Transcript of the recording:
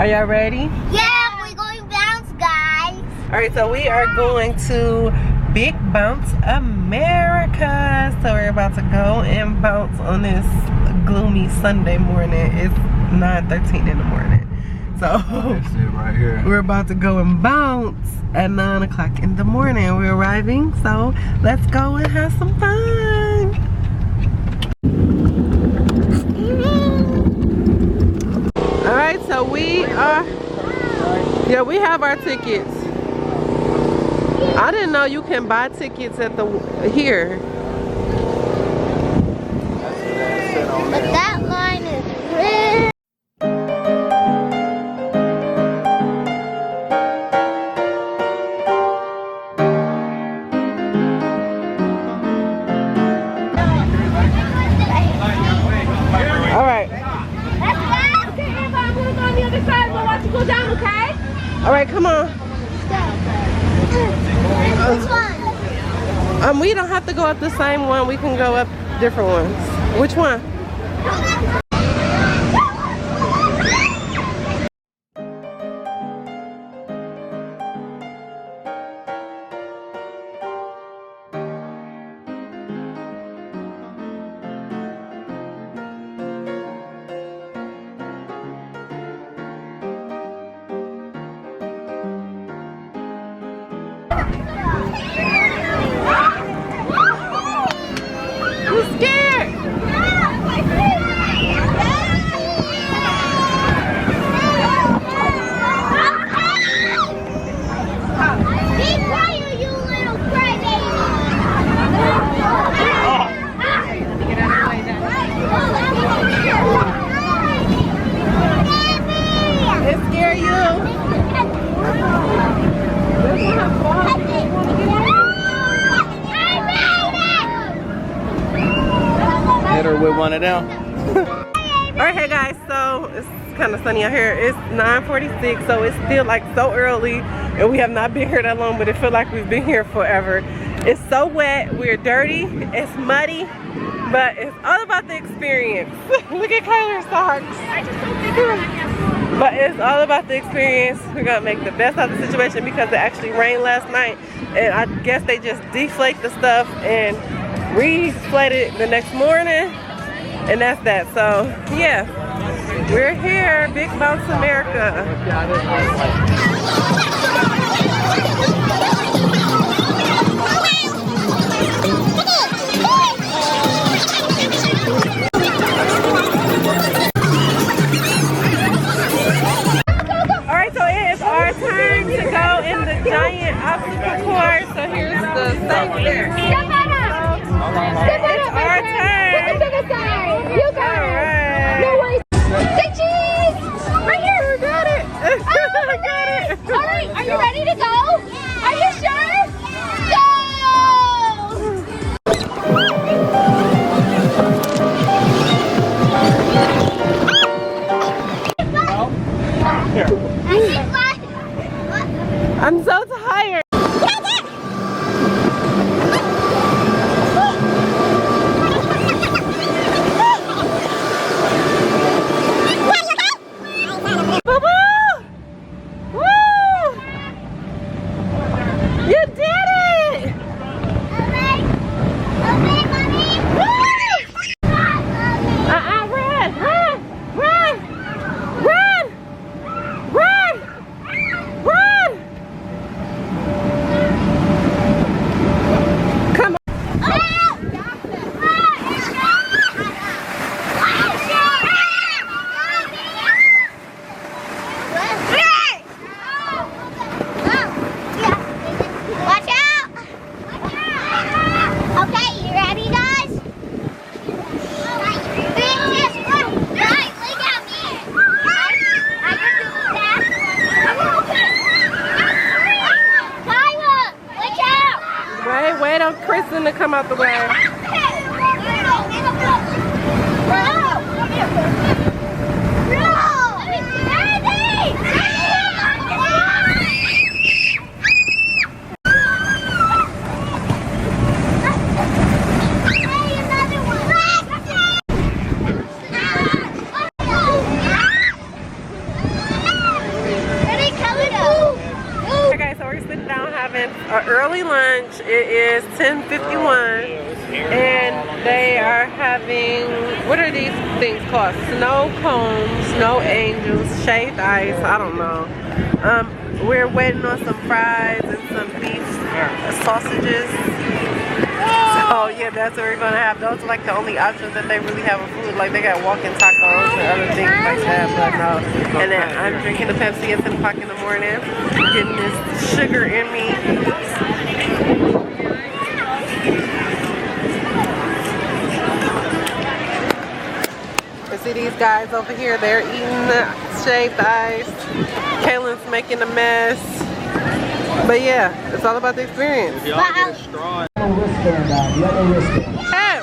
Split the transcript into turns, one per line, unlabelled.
Are y'all ready?
Yeah, we're going bounce, guys.
Alright, so we are going to Big Bounce America. So we're about to go and bounce on this gloomy Sunday morning. It's 9:13 in the morning. So
that's it right here.
We're about to go and bounce at 9 o'clock in the morning. We're arriving, so let's go and have some fun. Alright, so we have our tickets. I didn't know you can buy tickets at here.
But that line is red.
Alright, come on.
Which one?
We don't have to go up the same one. We can go up different ones. Which one? I'm scared.
Be quiet, you little crybaby.
It scare you?
Hit her with one of them.
Alright, hey guys, so it's kind of sunny out here. It's 9:46, so it's still like so early, and we have not been here that long, but it feels like we've been here forever. It's so wet, we're dirty, it's muddy, but it's all about the experience. Look at Kyler's socks. But it's all about the experience. We're gonna make the best of the situation because it actually rained last night, and I guess they just deflate the stuff and reflate it the next morning, and that's that. So yeah, we're here, Big Bounce America. Alright, so it is our turn to go in the giant obstacle course. So here's the thing there. It's our turn.
You got it.
Alright.
No worries. Say cheese. Right here.
We got it. We got it.
All right. Are you ready to go? Are you sure? Go.
I'm so tired. Wait on Kristen to come out the way. having an early lunch. It is 10:51, and they are having, what are these things called? Snow cones, snow angels, shaved ice, I don't know. We're waiting on some fries and some beef sausages. So yeah, that's what we're gonna have. Those are like the only options that they really have of food. Like they got walking tacos and other things like that, but no. And then I'm drinking the Pepsi at 10 o'clock in the morning, getting this sugar in me. And see these guys over here, they're eating the shaved ice. Kaylin's making a mess. But yeah, it's all about the experience.
If y'all get a straw.
Hey!